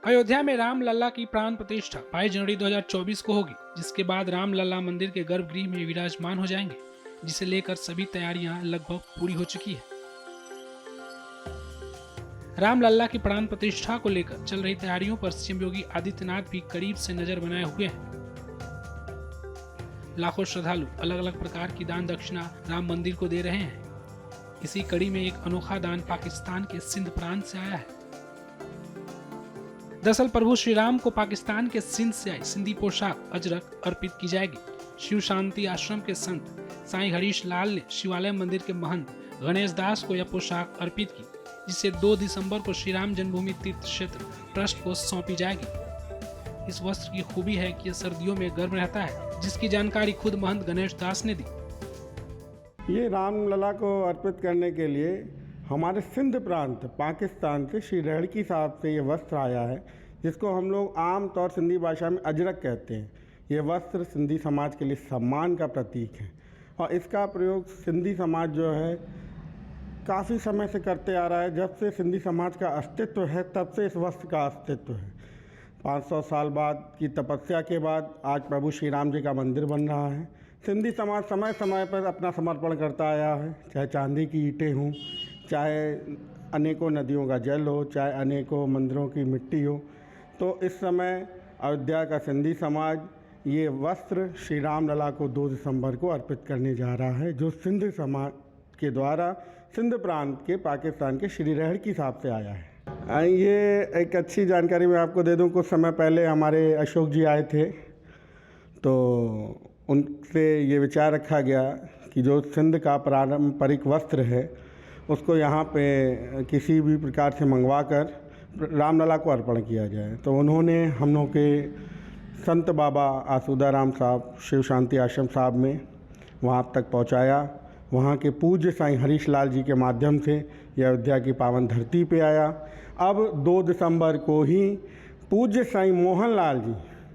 अयोध्या में राम लल्ला की प्राण प्रतिष्ठा 22 जनवरी 2024 को होगी, जिसके बाद राम लल्ला मंदिर के गर्भगृह में विराजमान हो जाएंगे, जिसे लेकर सभी तैयारियां लगभग पूरी हो चुकी है। राम लल्ला की प्राण प्रतिष्ठा को लेकर चल रही तैयारियों पर सीएम योगी आदित्यनाथ भी करीब से नजर बनाए हुए हैं। लाखों श्रद्धालु अलग अलग प्रकार की दान दक्षिणा राम मंदिर को दे रहे हैं। इसी कड़ी में एक अनोखा दान पाकिस्तान के सिंध प्रांत से आया है। दरअसल प्रभु श्री राम को पाकिस्तान के सिंध से आई सिंधी पोशाक अजरक अर्पित की जाएगी। शिव शांति आश्रम के संत साईं हरीश लाल ने शिवालय मंदिर के महंत गणेश दास को यह पोशाक अर्पित की, जिसे 2 दिसंबर को श्री राम जन्मभूमि तीर्थ क्षेत्र ट्रस्ट को सौंपी जाएगी। इस वस्त्र की खूबी है कि यह सर्दियों में गर्म रहता है, जिसकी जानकारी खुद महंत गणेश दास ने दी। ये राम लला को अर्पित करने के लिए हमारे सिंध प्रांत पाकिस्तान से श्री रेहड़की साहब से ये वस्त्र आया है, जिसको हम लोग आम तौर सिंधी भाषा में अजरक कहते हैं। ये वस्त्र सिंधी समाज के लिए सम्मान का प्रतीक है और इसका प्रयोग सिंधी समाज जो है काफ़ी समय से करते आ रहा है। जब से सिंधी समाज का अस्तित्व है तब से इस वस्त्र का अस्तित्व है। 500 साल बाद की तपस्या के बाद आज प्रभु श्री राम जी का मंदिर बन रहा है। सिंधी समाज समय समय पर अपना समर्पण करता आया है, चाहे चांदी की ईंटें हों, चाहे अनेकों नदियों का जल हो, चाहे अनेकों मंदिरों की मिट्टी हो। तो इस समय अयोध्या का सिंधी समाज ये वस्त्र श्री राम लला को 2 दिसंबर को अर्पित करने जा रहा है, जो सिंध समाज के द्वारा सिंध प्रांत के पाकिस्तान के श्री रेहड़की साहब से आया है। ये एक अच्छी जानकारी मैं आपको दे दूं, कुछ समय पहले हमारे अशोक जी आए थे, तो उनसे ये विचार रखा गया कि जो सिंध का पारंपरिक वस्त्र है उसको यहाँ पे किसी भी प्रकार से मंगवा कर रामलला को अर्पण किया जाए। तो उन्होंने हम लोग के संत बाबा आसूदा राम साहब शिव शांति आश्रम साहब में वहाँ तक पहुँचाया। वहाँ के पूज्य साईं हरीश लाल जी के माध्यम से यह अयोध्या की पावन धरती पे आया। अब 2 दिसंबर को ही पूज्य साईं मोहन लाल जी,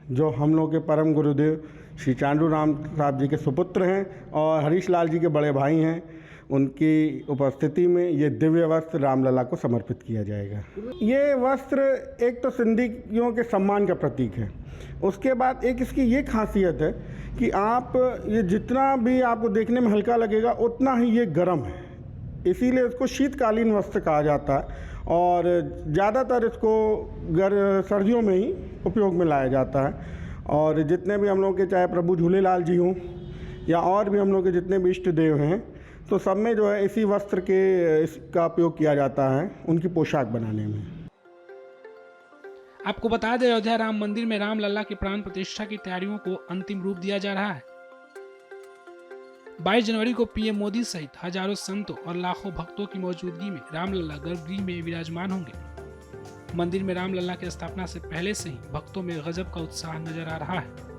जो हम लोग के परम गुरुदेव श्री चांडू राम साहब जी के सुपुत्र हैं और हरीश लाल जी के बड़े भाई हैं, उनकी उपस्थिति में ये दिव्य वस्त्र रामलला को समर्पित किया जाएगा। ये वस्त्र एक तो सिंधियों के सम्मान का प्रतीक है, उसके बाद एक इसकी ये खासियत है कि आप ये जितना भी आपको देखने में हल्का लगेगा उतना ही ये गर्म है, इसीलिए इसको शीतकालीन वस्त्र कहा जाता है और ज़्यादातर इसको सर्दियों में ही उपयोग में लाया जाता है। और जितने भी हम लोग के चाहे प्रभु झूलेलाल जी हों या और भी हम लोग के जितने भी इष्ट देव हैं, तो सब में जो है इसी वस्त्र के इसका उपयोग किया जाता है उनकी पोशाक बनाने में। आपको बता दें, अयोध्या राम मंदिर में राम लल्ला की प्राण प्रतिष्ठा की तैयारियों को अंतिम रूप दिया जा रहा है। 22 जनवरी को पीएम मोदी सहित हजारों संतों और लाखों भक्तों की मौजूदगी में राम लल्ला गर्भगृह में विराजमान होंगे। मंदिर में राम लल्ला की स्थापना से पहले से ही भक्तों में गजब का उत्साह नजर आ रहा है।